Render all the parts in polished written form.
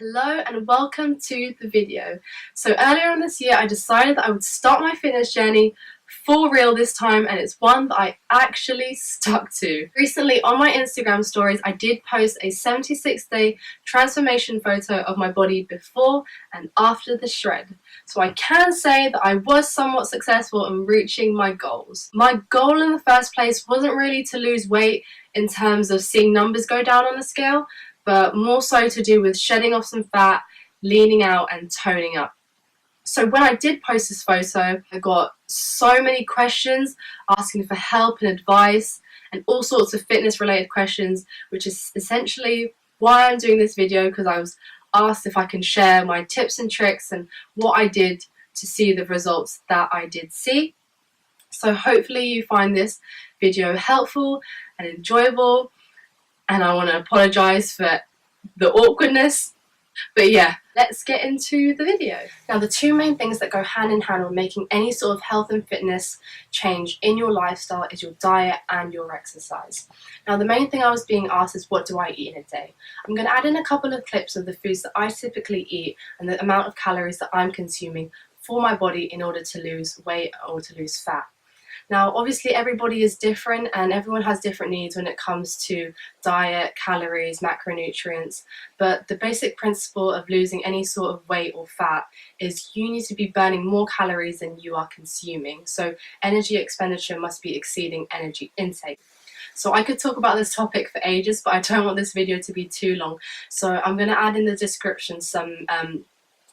Hello and welcome to the video. So earlier on this year I decided that I would start my fitness journey for real this time, and it's one that I actually stuck to. Recently on my Instagram stories I did post a 76-day transformation photo of my body before and after the shred. So I can say that I was somewhat successful in reaching my goals. My goal in the first place wasn't really to lose weight in terms of seeing numbers go down on the scale, but more so to do with shedding off some fat, leaning out and toning up. So when I did post this photo, I got so many questions asking for help and advice and all sorts of fitness related questions, which is essentially why I'm doing this video, because I was asked if I can share my tips and tricks and what I did to see the results that I did see. So hopefully you find this video helpful and enjoyable. And I want to apologise for the awkwardness. But yeah, let's get into the video. Now, the two main things that go hand in hand with making any sort of health and fitness change in your lifestyle is your diet and your exercise. Now, the main thing I was being asked is, what do I eat in a day? I'm going to add in a couple of clips of the foods that I typically eat and the amount of calories that I'm consuming for my body in order to lose weight or to lose fat. Now, obviously everybody is different and everyone has different needs when it comes to diet, calories, macronutrients, but the basic principle of losing any sort of weight or fat is you need to be burning more calories than you are consuming. So energy expenditure must be exceeding energy intake. So I could talk about this topic for ages, but I don't want this video to be too long. So I'm going to add in the description some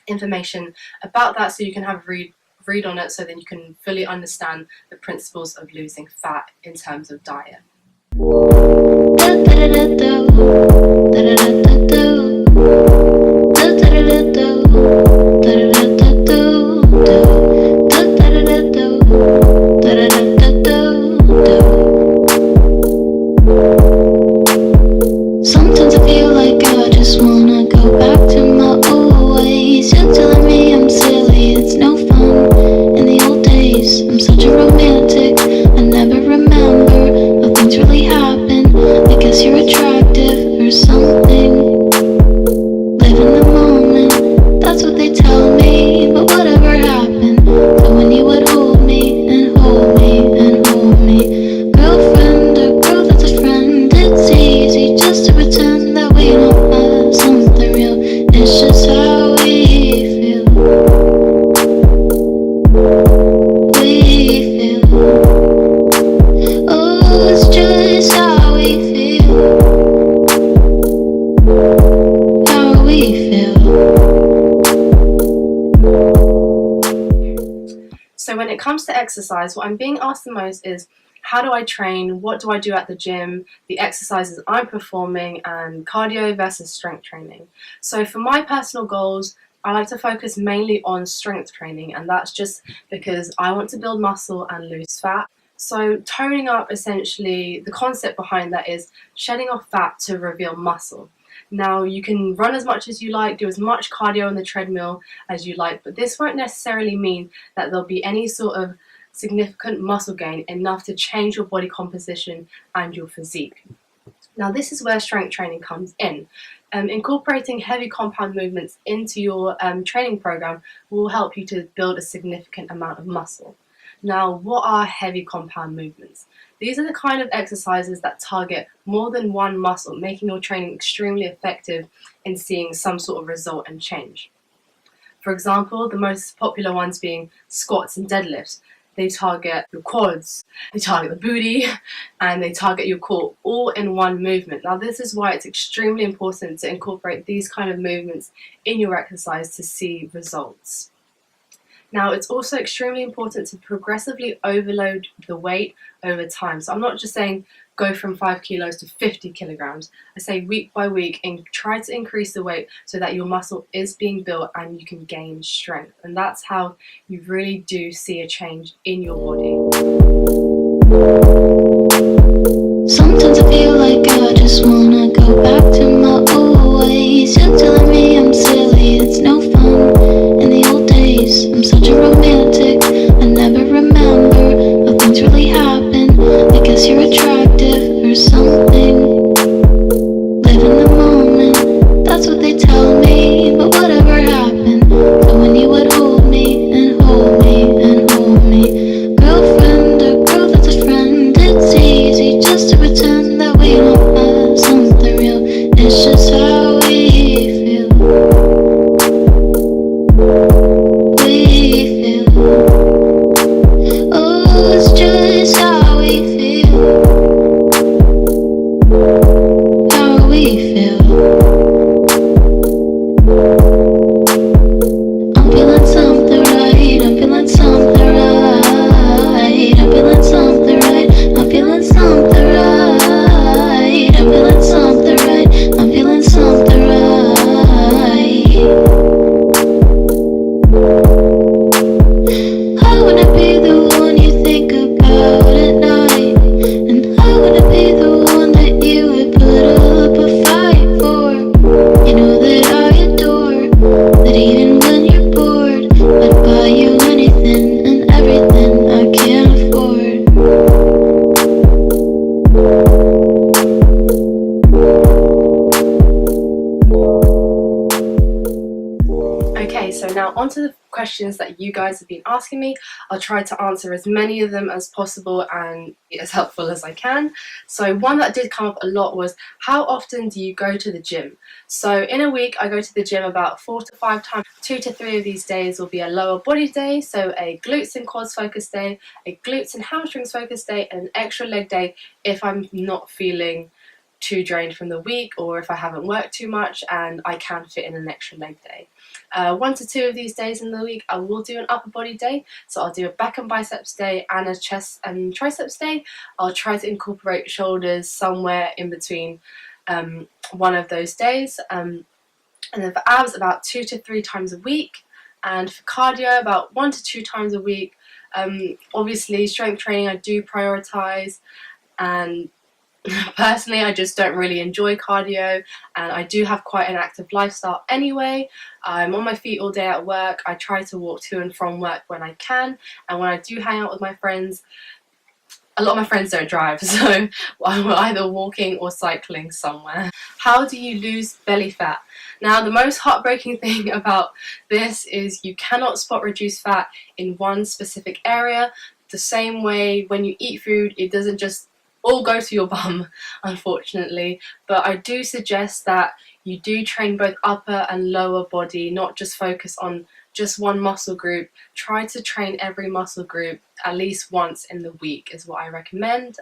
information about that so you can have a read on it, so then you can fully understand the principles of losing fat in terms of diet. Sometimes I feel like I just wanna go back to my old ways. You're telling me I'm silly, it's no fun. In the old days, I'm such a romantic. I never remember how things really happen. I guess you're attractive or something. Live in the moment, that's what they tell me. But whatever happened to when you would hold me and hold me and hold me? Girlfriend or girl that's a friend, it's easy just to pretend that we don't have something real. It's just how we feel. Oh, it's just how we feel. How we feel. So when it comes to exercise, what I'm being asked the most is, how do I train? What do I do at the gym? The exercises I'm performing, and cardio versus strength training. So for my personal goals, I like to focus mainly on strength training, and that's just because I want to build muscle and lose fat. So toning up, essentially, the concept behind that is shedding off fat to reveal muscle. Now, you can run as much as you like, do as much cardio on the treadmill as you like, but this won't necessarily mean that there'll be any sort of significant muscle gain enough to change your body composition and your physique. Now, this is where strength training comes in. Incorporating heavy compound movements into your training program will help you to build a significant amount of muscle. Now, what are heavy compound movements? These are the kind of exercises that target more than one muscle, making your training extremely effective in seeing some sort of result and change. For example, the most popular ones being squats and deadlifts. They target your quads, they target the booty, and they target your core all in one movement. Now, this is why it's extremely important to incorporate these kind of movements in your exercise to see results. Now, it's also extremely important to progressively overload the weight over time. So I'm not just saying go from 5 kilos to 50 kilograms. I say week by week, and try to increase the weight so that your muscle is being built and you can gain strength. And that's how you really do see a change in your body. Sometimes I feel like I just wanna go back to my old ways. You're telling me I'm silly, it's no fun. In the old days, I'm such a romantic. I never remember how things really happen. I guess you're attractive or something. Live in the moment, that's what they tell me. Okay, so now onto the questions that you guys have been asking me. I'll try to answer as many of them as possible and be as helpful as I can. So one that did come up a lot was, how often do you go to the gym? So in a week I go to the gym about 4 to 5 times. 2 to 3 of these days will be a lower body day, so a glutes and quads focus day, a glutes and hamstrings focus day, and an extra leg day if I'm not feeling too drained from the week, or if I haven't worked too much and I can fit in an extra leg day. 1 to 2 of these days in the week I will do an upper body day, so I'll do a back and biceps day and a chest and triceps day. I'll try to incorporate shoulders somewhere in between one of those days, and then for abs about 2 to 3 times a week, and for cardio about 1 to 2 times a week. Obviously strength training I do prioritise, and personally I just don't really enjoy cardio, and I do have quite an active lifestyle anyway. I'm on my feet all day at work. I try to walk to and from work when I can, and when I do hang out with my friends, a lot of my friends don't drive, so we're either walking or cycling somewhere. How do you lose belly fat? Now, the most heartbreaking thing about this is you cannot spot reduce fat in one specific area. The same way when you eat food, it doesn't just all go to your bum, unfortunately. But I do suggest that you do train both upper and lower body, not just focus on just one muscle group. Try to train every muscle group at least once in the week is what I recommend.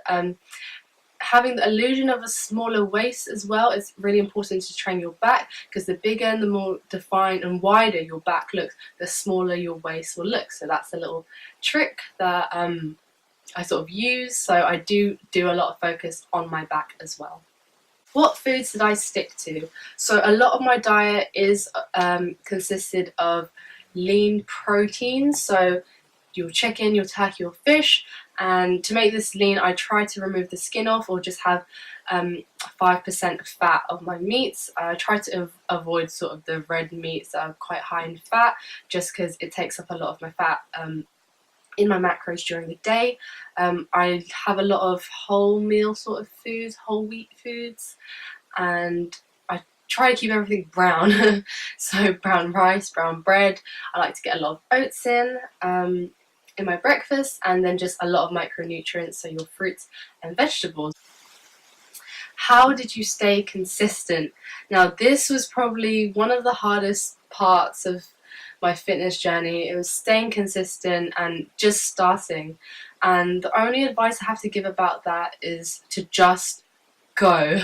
Having the illusion of a smaller waist as well, it's really important to train your back, because the bigger and the more defined and wider your back looks, the smaller your waist will look. So that's a little trick that I sort of use. So I do a lot of focus on my back as well. What foods did I stick to? So a lot of my diet is consisted of lean proteins, so your chicken, your turkey, your fish. And to make this lean, I try to remove the skin off, or just have 5% of fat of my meats. I try to avoid sort of the red meats that are quite high in fat, just because it takes up a lot of my fat in my macros during the day. I have a lot of wholemeal sort of foods, whole wheat foods, and I try to keep everything brown. So brown rice, brown bread. I like to get a lot of oats in my breakfast, and then just a lot of micronutrients, so your fruits and vegetables. How did you stay consistent? Now, this was probably one of the hardest parts of my fitness journey. It was staying consistent and just starting. And the only advice I have to give about that is to just go.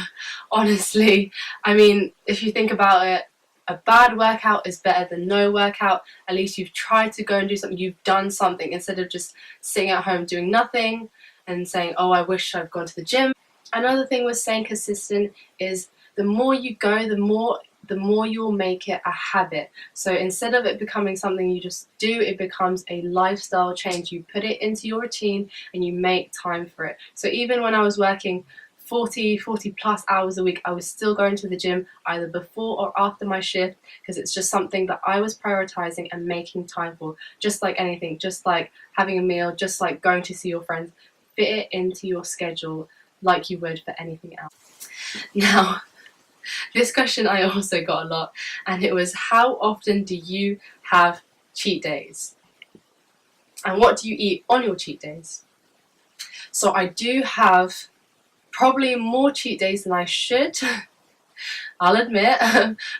Honestly, I mean, if you think about it, a bad workout is better than no workout. At least you've tried to go and do something, you've done something, instead of just sitting at home doing nothing and saying, oh, I wish I'd gone to the gym. Another thing with staying consistent is the more you go, the more you'll make it a habit. So instead of it becoming something you just do, it becomes a lifestyle change. You put it into your routine and you make time for it. So even when I was working 40 plus hours a week, I was still going to the gym either before or after my shift, because it's just something that I was prioritizing and making time for. Just like anything, just like having a meal, just like going to see your friends, fit it into your schedule like you would for anything else. Now, this question I also got a lot, and it was, how often do you have cheat days? And what do you eat on your cheat days? So I do have probably more cheat days than I should, I'll admit,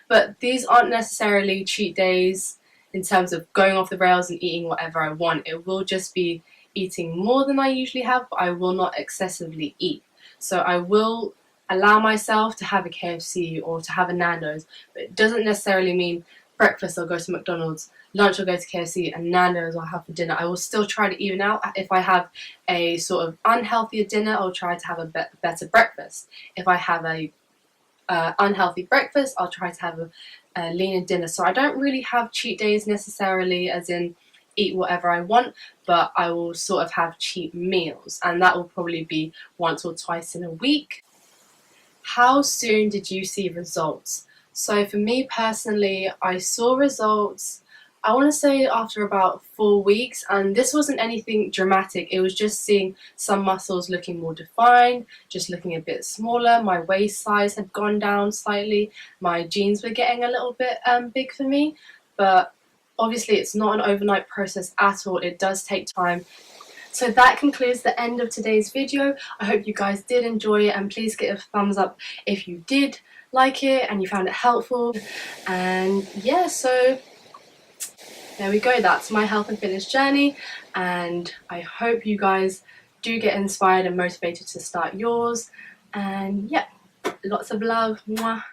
but these aren't necessarily cheat days in terms of going off the rails and eating whatever I want. It will just be eating more than I usually have, but I will not excessively eat. So I will allow myself to have a KFC or to have a Nando's, but it doesn't necessarily mean breakfast I'll go to McDonald's, lunch I'll go to KFC, and Nando's I'll have for dinner. I will still try to even out. If I have a sort of unhealthier dinner, I'll try to have a better breakfast. If I have a unhealthy breakfast, I'll try to have a leaner dinner. So I don't really have cheat days necessarily, as in eat whatever I want, but I will sort of have cheat meals, and that will probably be once or twice in a week. How soon did you see results? So for me personally, I saw results, I want to say after about 4 weeks, and this wasn't anything dramatic. It was just seeing some muscles looking more defined, just looking a bit smaller. My waist size had gone down slightly. My jeans were getting a little bit big for me. but obviously it's not an overnight process at all. It does take time. So that concludes the end of today's video. I hope you guys did enjoy it, and please give it a thumbs up if you did like it and you found it helpful. And yeah, so there we go. That's my health and fitness journey, and I hope you guys do get inspired and motivated to start yours. And yeah, lots of love. Mwah.